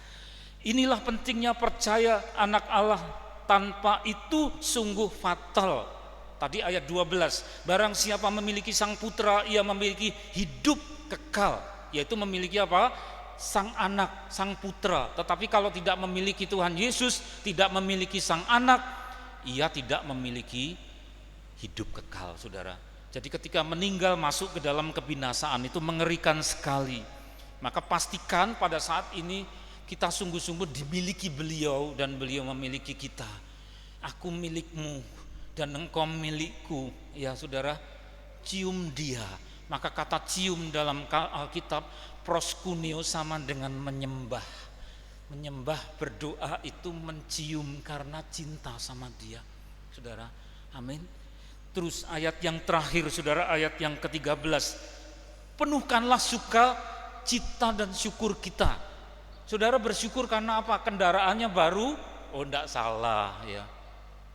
inilah pentingnya percaya anak Allah, tanpa itu sungguh fatal. Tadi ayat 12, barang siapa memiliki Sang Putra, ia memiliki hidup kekal, yaitu memiliki apa? Sang Anak, Sang Putra. Tetapi kalau tidak memiliki Tuhan Yesus, tidak memiliki Sang Anak, ia tidak memiliki hidup kekal saudara. Jadi ketika meninggal masuk ke dalam kebinasaan, itu mengerikan sekali. Maka pastikan pada saat ini kita sungguh-sungguh dimiliki Beliau dan Beliau memiliki kita. Aku milikmu dan engkau milikku ya saudara. Cium Dia. Maka kata cium dalam Alkitab proskuneo sama dengan menyembah. Menyembah, berdoa itu mencium karena cinta sama Dia saudara. Amin. Terus ayat yang terakhir saudara, ayat yang ke-13, penuhkanlah sukacita dan syukur kita. Saudara bersyukur karena apa? Kendaraannya baru, oh enggak salah ya.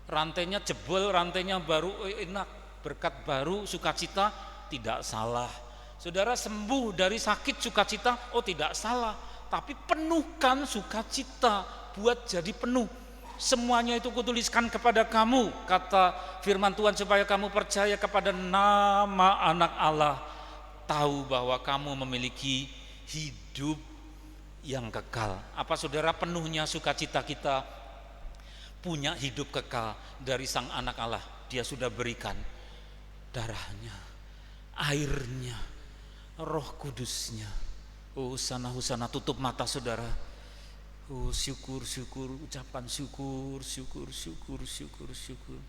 Rantainya jebol, rantainya baru, enak, berkat baru, sukacita, tidak salah. Saudara sembuh dari sakit, sukacita, oh tidak salah. Tapi penuhkan sukacita, buat jadi penuh. Semuanya itu kutuliskan kepada kamu, kata firman Tuhan, supaya kamu percaya kepada nama Anak Allah, tahu bahwa kamu memiliki hidup yang kekal. Apa saudara penuhnya sukacita kita? Punya hidup kekal dari Sang Anak Allah. Dia sudah berikan darahnya, airnya, Roh Kudusnya. Oh hosana, hosana. Tutup mata saudara. Oh syukur, syukur. Ucapan syukur, syukur, syukur, syukur, syukur.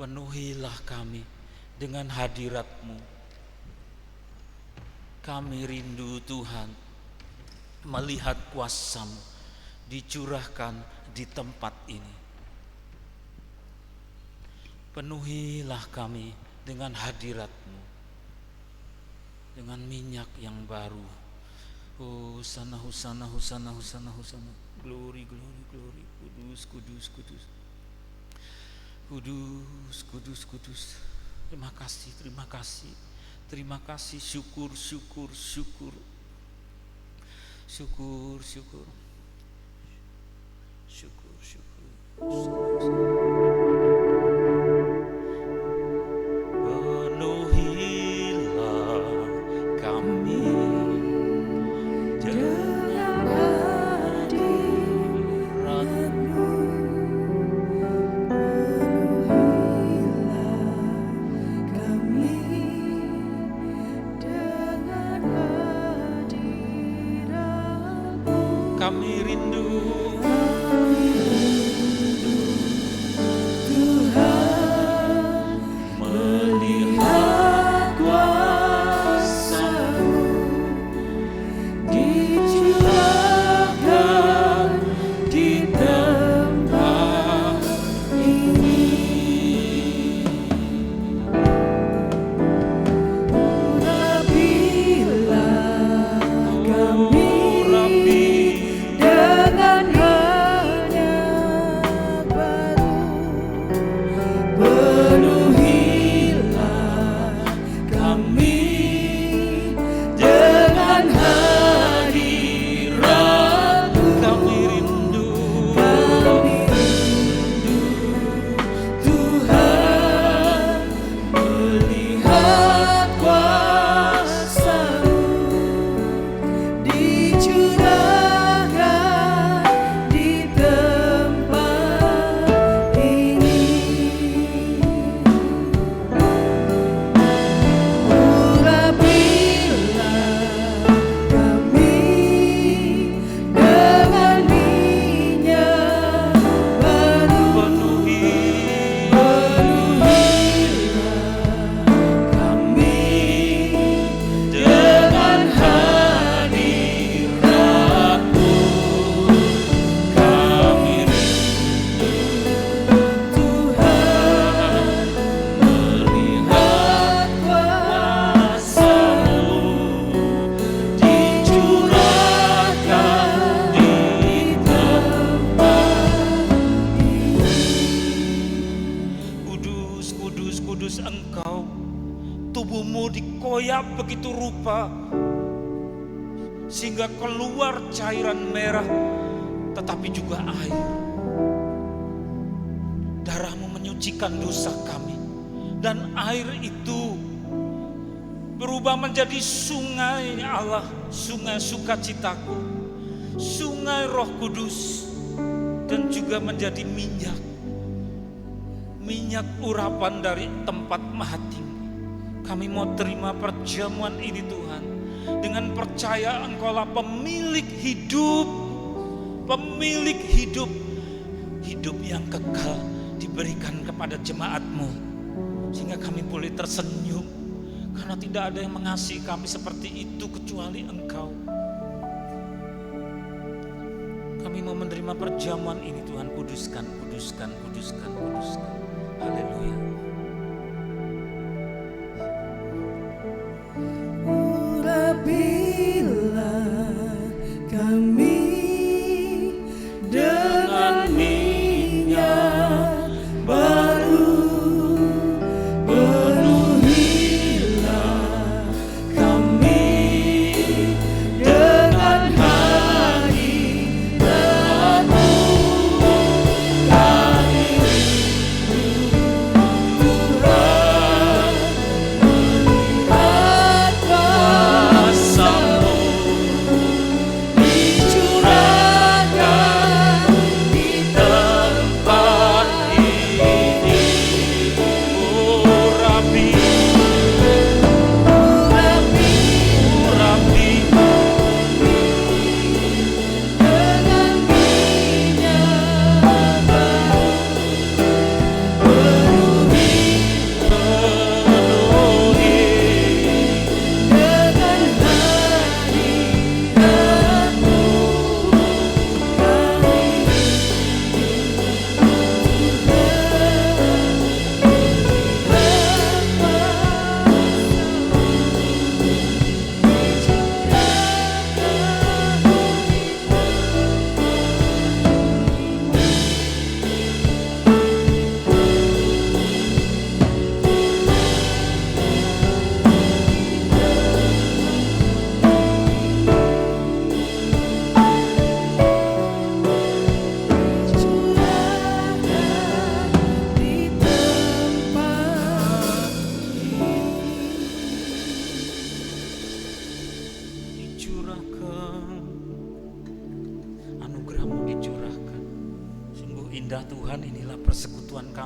Penuhilah kami dengan hadirat-Mu. Kami rindu Tuhan melihat kuasa-Mu dicurahkan di tempat ini. Penuhilah kami dengan hadirat-Mu, dengan minyak yang baru. Hosana, hosana, hosana, hosana, hosana. Glory, glory, glory. Kudus, kudus, kudus. Kudus, kudus, kudus. Terima kasih, terima kasih. Terima kasih, syukur, syukur, syukur. Syukur, syukur. Syukur, syukur. Penuhilah kami dengan hadirat-Mu. Kami rindu Tuhan, melihat kuasa-Mu dicurahkan di tempat ini. Urapilah kami dengan hanya baru, penuhilah kami dengan hadirat-Mu. Kami rindu Tuhan, melihat kuasa-Mu dicurahkan di tempat ini. Urapilah kami dengan minyak baru, penuhilah kami dengan hadirat-Mu. Kami rindu Tuhan, melihat kuasa-Mu dicurahkan di tempat ini. Kudus, kudus, kudus Engkau. Tubuh-Mu dikoyak begitu rupa sehingga keluar cairan merah, tetapi juga air. Darah-Mu menyucikan dosa kami, dan air itu berubah menjadi sungai Allah, sungai sukacitaku, sungai Roh Kudus, dan juga menjadi minyak, minyak urapan dari tempat Maha Tinggi. Kami mau terima perjamuan ini Tuhan, dengan percaya Engkaulah pemilik hidup, pemilik hidup, hidup yang kekal diberikan kepada jemaat-Mu, sehingga kami boleh tersenyum, karena tidak ada yang mengasihi kami seperti itu kecuali Engkau. Kami mau menerima perjamuan ini Tuhan. Kuduskan, kuduskan, kuduskan, kuduskan. Haleluya. Urapilah kami dengan minyak baru, penuhilah kami dengan hadirat-Mu. Kami rindu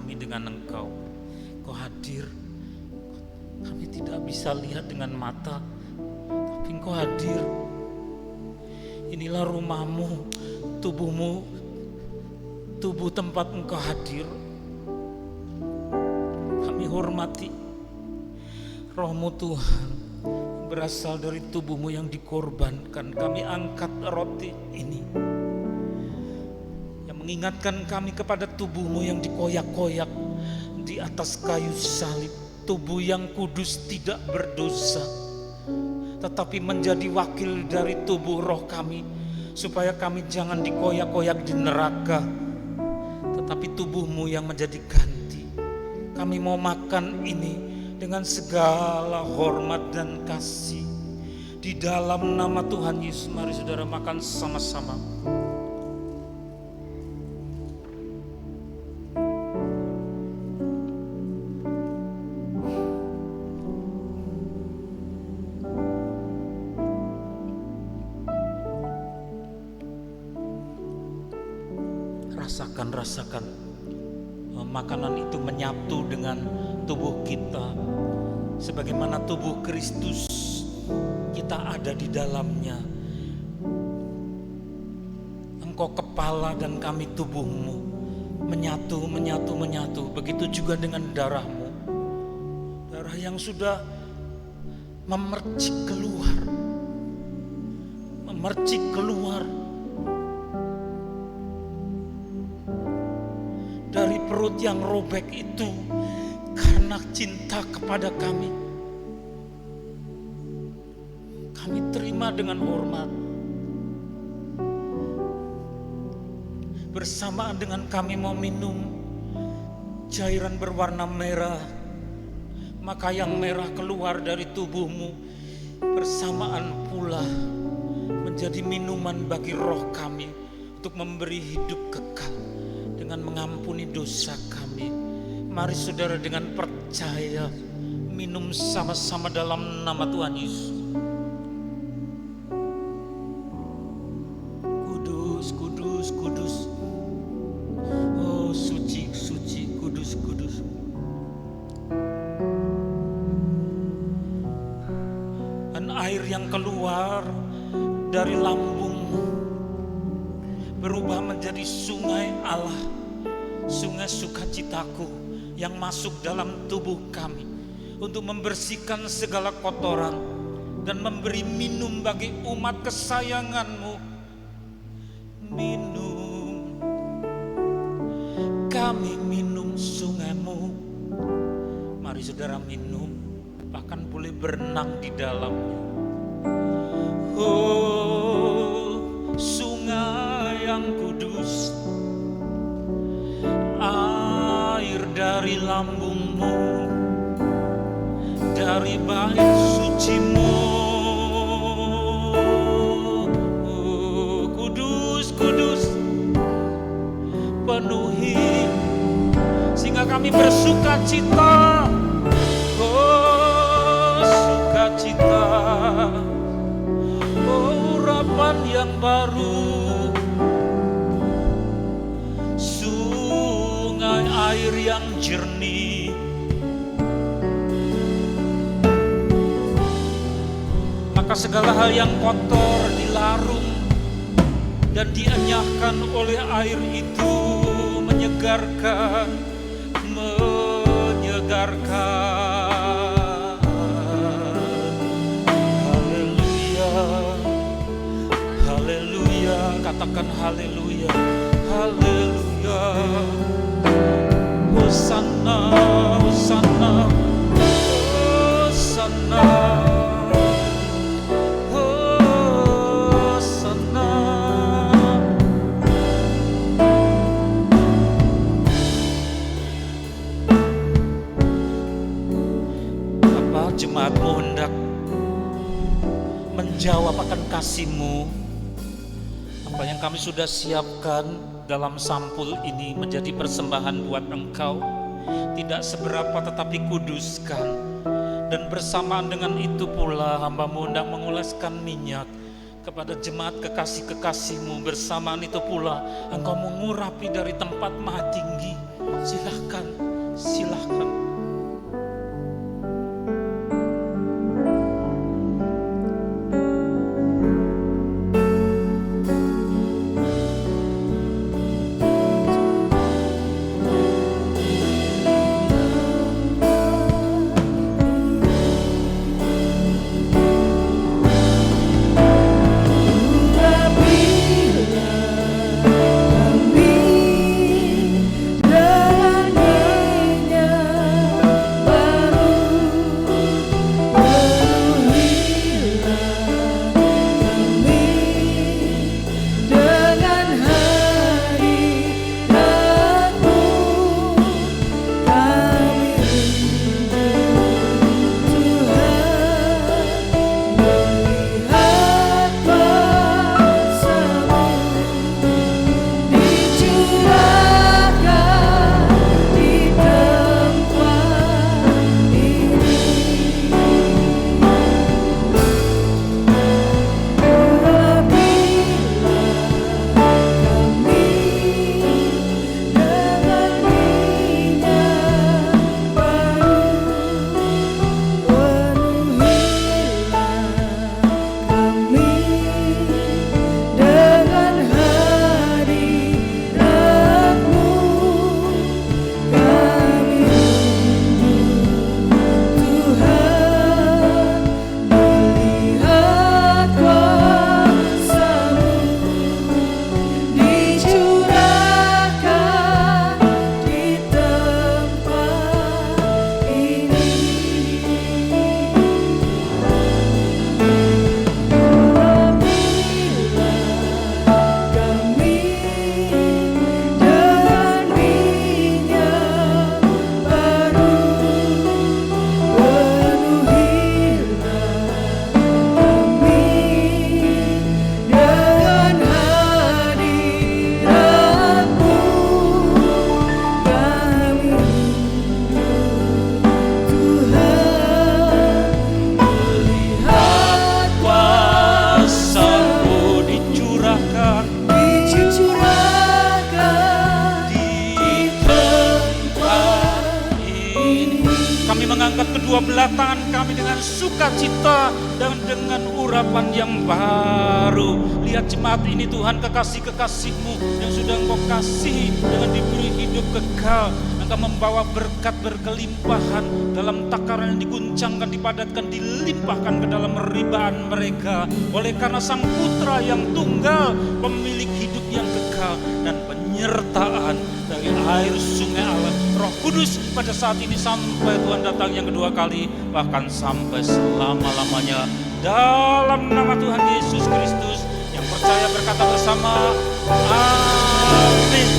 kami dengan Engkau. Engkau hadir. Kami tidak bisa lihat dengan mata, tapi Engkau hadir. Inilah rumahmu, tubuhmu, tubuh tempat Engkau hadir. Kami hormati Roh-Mu Tuhan, berasal dari tubuh-Mu yang dikorbankan. Kami angkat roti ini yang mengingatkan kami kepada tubuh-Mu yang dikoyak-koyak di atas kayu salib. Tubuh yang kudus, tidak berdosa, tetapi menjadi wakil dari tubuh roh kami, supaya kami jangan dikoyak-koyak di neraka, tetapi tubuh-Mu yang menjadi ganti. Kami mau makan ini dengan segala hormat dan kasih. Di dalam nama Tuhan Yesus, mari saudara makan sama-sama. Rasakan makanan itu menyatu dengan tubuh kita, sebagaimana tubuh Kristus kita ada di dalamnya. Engkau kepala dan kami tubuh-Mu, menyatu. Begitu juga dengan darah-Mu, darah yang sudah memercik keluar dari perut yang robek itu karena cinta kepada kami. Kami terima dengan hormat. Bersamaan dengan kami mau minum cairan berwarna merah, maka yang merah keluar dari tubuh-Mu bersamaan pula menjadi minuman bagi roh kami untuk memberi hidup kekal dengan mengampuni dosa kami. Mari saudara dengan percaya minum sama-sama dalam nama Tuhan Yesus. Kudus, kudus, kudus. Oh suci, suci, kudus, kudus. Dan air yang keluar dari lambung berubah menjadi sungai Allah, sungai sukacitaku yang masuk dalam tubuh kami untuk membersihkan segala kotoran dan memberi minum bagi umat kesayangan-Mu. Minum, kami minum sungai-Mu. Mari saudara minum, bahkan boleh berenang di dalamnya. Oh, sungai yang kudus, air dari lambung-Mu, dari bait suci-Mu. Oh, kudus, kudus, penuhi sehingga kami bersuka cita. Oh, sukacita, oh, urapan yang baru, sungai air yang jernih. Maka segala hal yang kotor dilarung dan dienyahkan oleh air itu, menyegarkan, menyegarkan. Haleluya, haleluya, katakan haleluya, haleluya. Hosanna, Hosanna, Hosanna, Hosanna. Apa jemaat-Mu hendak menjawab akan kasih-Mu? Apa yang kami sudah siapkan dalam sampul ini menjadi persembahan buat Engkau, tidak seberapa tetapi kuduskan. Dan bersamaan dengan itu pula hamba-Mu hendak mengoleskan minyak kepada jemaat kekasih-kekasih-Mu bersamaan itu pula Engkau mengurapi dari tempat maha tinggi. Silahkan, silahkan. Kedua belah tangan kami dengan sukacita dan dengan urapan yang baru. Lihat jemaat ini Tuhan, kekasih-kekasih-Mu yang sudah Engkau kasihi dengan diberi hidup kekal. Engkau membawa berkat berkelimpahan dalam takaran yang diguncangkan, dipadatkan, dilimpahkan ke dalam meribaan mereka. Oleh karena Sang Putra yang tunggal, pemilik hidup yang kekal dan penyertaan dari air sungai Allah, Roh Kudus pada saat ini sampai Tuhan datang yang kedua kali, bahkan sampai selama-lamanya. Dalam nama Tuhan Yesus Kristus yang percaya berkata bersama, amin.